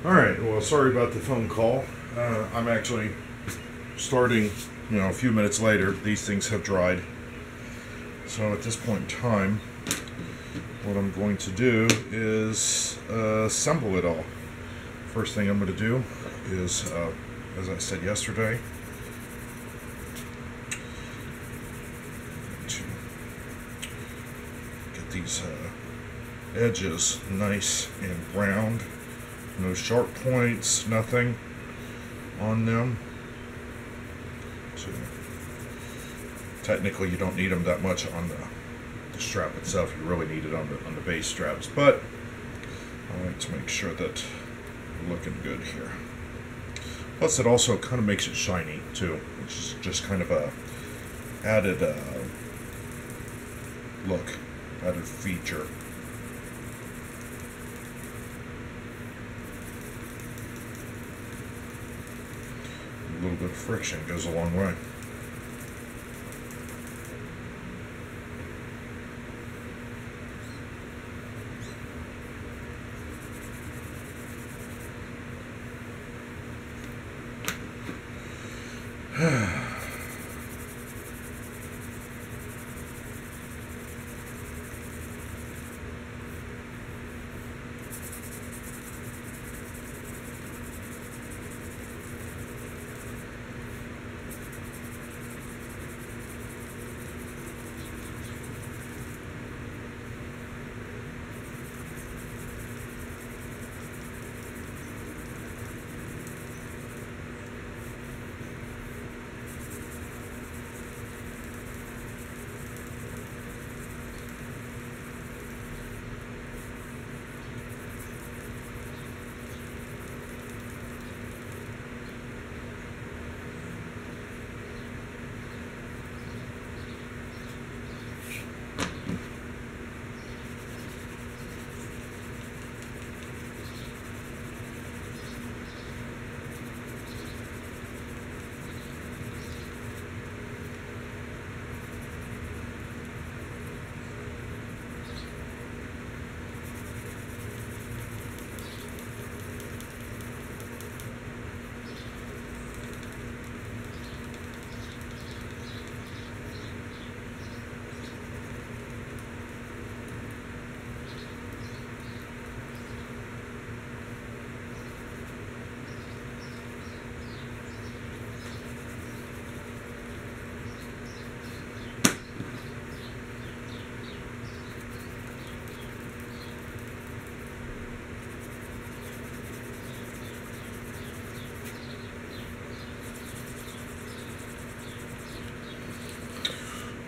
Alright, well, sorry about the phone call. I'm actually starting, a few minutes later. These things have dried. So at this point in time, what I'm going to do is assemble it all. First thing I'm going to do is, as I said yesterday, to get these edges nice and round. No sharp points, nothing on them. So technically you don't need them that much on the strap itself. You really need it on the base straps, but I like to make sure that we're looking good here. Plus it also kind of makes it shiny too, which is just kind of a added look, added feature. A little bit of friction goes a long way.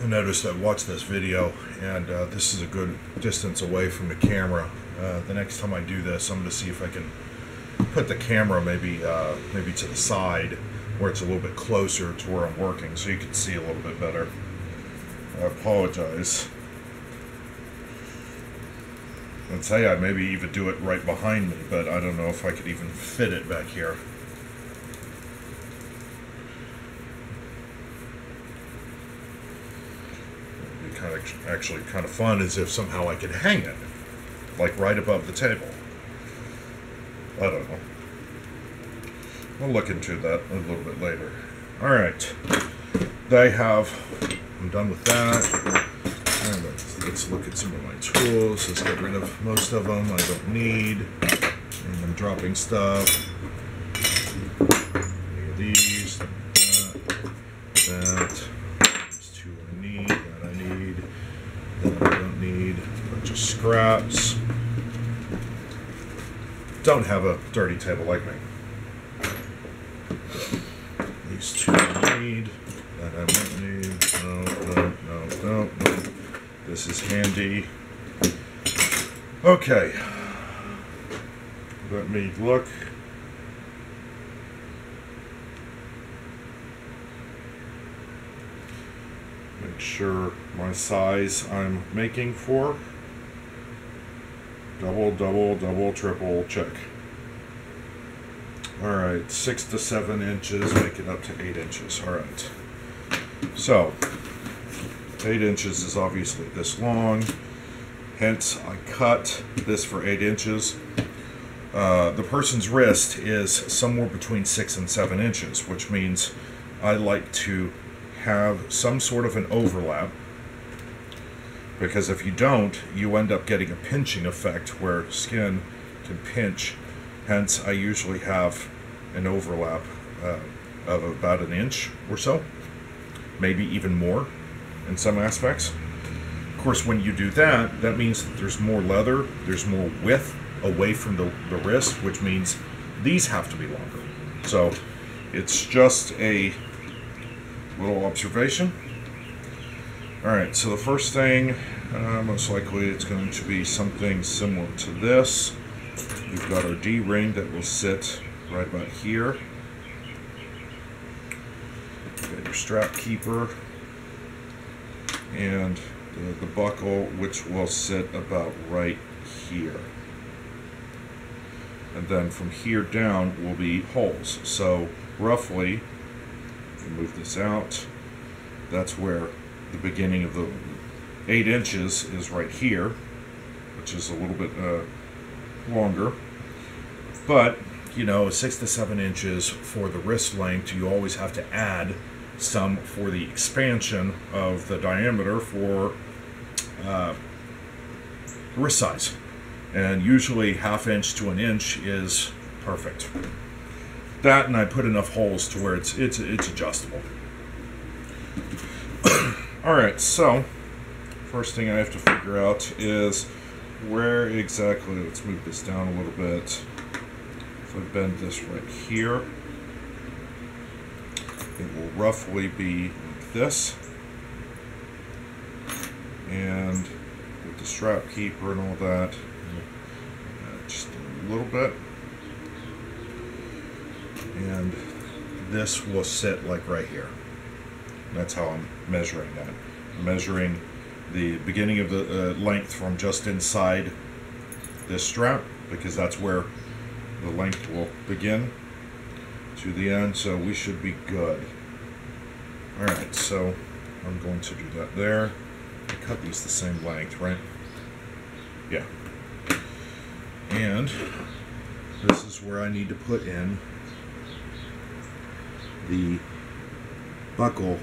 I noticed I watched this video, and this is a good distance away from the camera. The next time I do this, I'm going to see if I can put the camera maybe to the side where it's a little bit closer to where I'm working, so you can see a little bit better. I apologize. I'd say I'd maybe even do it right behind me, but I don't know if I could even fit it back here. Actually kind of fun is if somehow I could hang it, like right above the table. I don't know. We'll look into that a little bit later. Alright. I'm done with that. And let's look at some of my tools. Let's get rid of most of them I don't need. And I'm dropping stuff. These, that. These two I need, that I need. That I don't need. A bunch of scraps. Don't have a dirty table like me. These two I need. That I won't need. No. This is handy. Okay. Let me look. Make sure my size I'm making for. Double, triple check. Alright, 6 to 7 inches, make it up to 8 inches. Alright. So, 8 inches is obviously this long. Hence, I cut this for 8 inches. the person's wrist is somewhere between 6 and 7 inches, which means I like to have some sort of an overlap, because if you don't, you end up getting a pinching effect where skin can pinch. Hence, I usually have an overlap of about an inch or so, maybe even more in some aspects. Of course, when you do that, that means that there's more leather, there's more width away from the wrist, which means these have to be longer. So it's just a little observation. Alright, so the first thing, most likely it's going to be something similar to this. We've got our D-ring that will sit right about here. You've got your strap keeper and the buckle, which will sit about right here. And then from here down will be holes. So roughly, move this out, that's where the beginning of the 8 inches is right here, which is a little bit longer. But, you know, 6 to 7 inches for the wrist length, you always have to add some for the expansion of the diameter for wrist size. And usually 1/2 inch to 1 inch is perfect. That, and I put enough holes to where it's adjustable. Alright, so first thing I have to figure out is where exactly, let's move this down a little bit. If I bend this right here, it will roughly be like this. And with the strap keeper and all that, just a little bit. And this will sit like right here. That's how I'm measuring that. I'm measuring the beginning of the length from just inside this strap, because that's where the length will begin to the end, so we should be good. Alright, so I'm going to do that there. I cut these the same length, right? Yeah. And this is where I need to put in the buckle.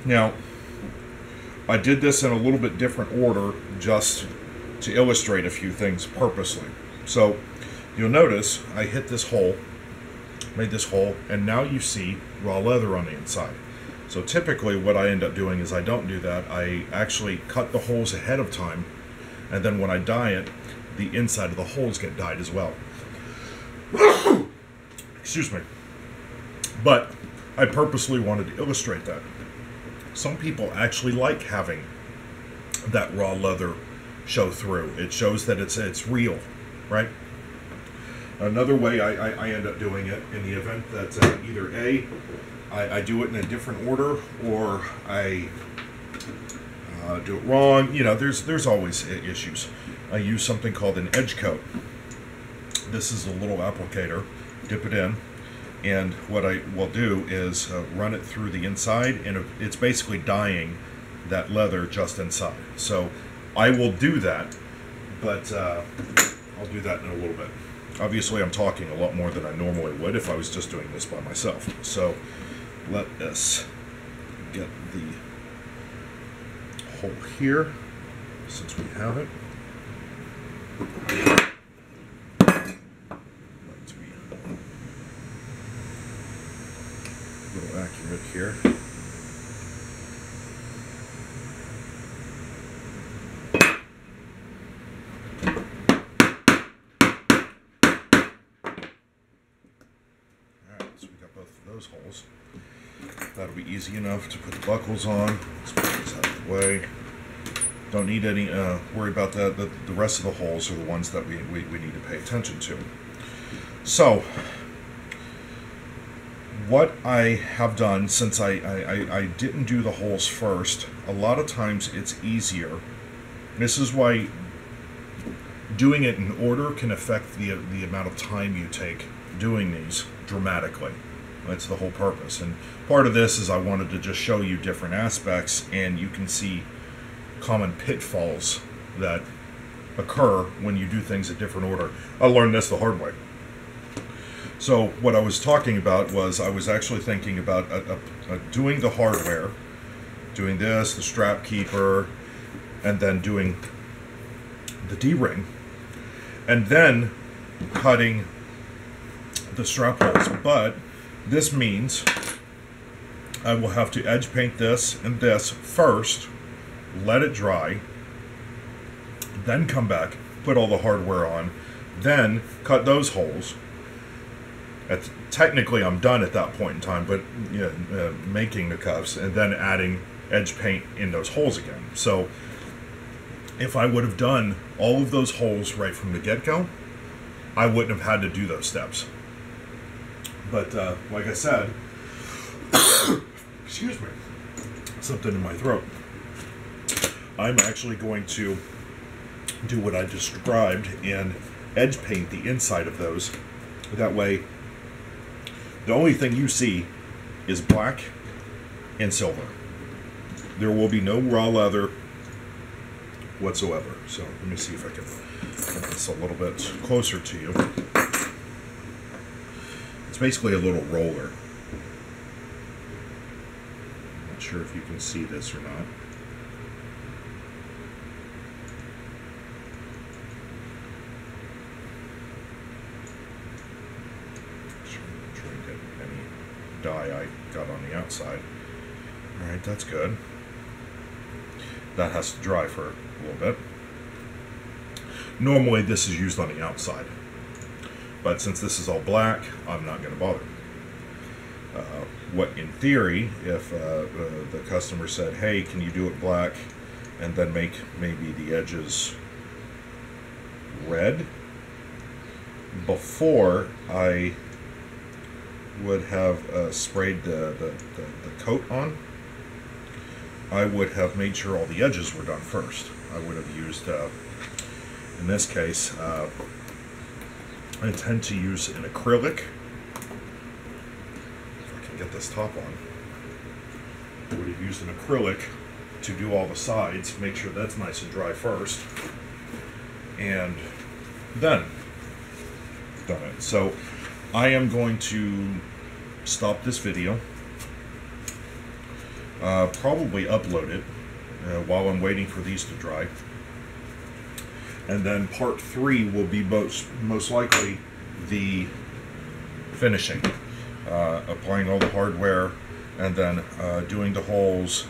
Now, I did this in a little bit different order just to illustrate a few things purposely. So you'll notice I hit this hole, made this hole, and now you see raw leather on the inside. So typically what I end up doing is I don't do that. I actually cut the holes ahead of time, and then when I dye it, the inside of the holes get dyed as well. Excuse me. But I purposely wanted to illustrate that. Some people actually like having that raw leather show through. It shows that it's real, right? Another way I end up doing it in the event that either A, I do it in a different order, or I do it wrong. You know, there's always issues. I use something called an edge coat. This is a little applicator. Dip it in, and what I will do is run it through the inside, and it's basically dyeing that leather just inside. So I will do that, but I'll do that in a little bit. Obviously, I'm talking a lot more than I normally would if I was just doing this by myself. So let us get the hole here, since we have it. Let's be a little accurate here. Those holes. That'll be easy enough to put the buckles on. Let's put these out of the way. Don't need any worry about that. The rest of the holes are the ones that we need to pay attention to. So what I have done, since I didn't do the holes first, a lot of times it's easier. This is why doing it in order can affect the amount of time you take doing these dramatically. That's the whole purpose. And part of this is I wanted to just show you different aspects, and you can see common pitfalls that occur when you do things in different order. I learned this the hard way. So what I was talking about was I was actually thinking about doing the hardware, doing this, the strap keeper, and then doing the D-ring, and then cutting the strap holes. But this means I will have to edge paint this and this first, let it dry, then come back, put all the hardware on, then cut those holes. Technically I'm done at that point in time, but making the cuffs and then adding edge paint in those holes again. So if I would have done all of those holes right from the get-go, I wouldn't have had to do those steps. But like I said, excuse me, something in my throat. I'm actually going to do what I described and edge paint the inside of those. That way, the only thing you see is black and silver. There will be no raw leather whatsoever. So let me see if I can get this a little bit closer to you. It's basically a little roller. I'm not sure if you can see this or not. Dye I got on the outside. Alright, that's good. That has to dry for a little bit. Normally this is used on the outside, but since this is all black, I'm not going to bother. What in theory, if the customer said, hey, can you do it black and then make maybe the edges red before I would have sprayed the coat on, I would have made sure all the edges were done first. I would have used, in this case, I tend to use an acrylic. If I can get this top on, I would have used an acrylic to do all the sides, make sure that's nice and dry first, and then done it. So I am going to stop this video, probably upload it while I'm waiting for these to dry, and then part 3 will be most likely the finishing, applying all the hardware, and then doing the holes.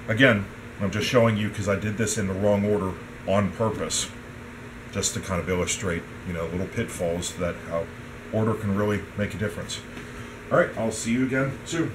Again, I'm just showing you because I did this in the wrong order on purpose, just to kind of illustrate, little pitfalls that how order can really make a difference. All right, I'll see you again soon.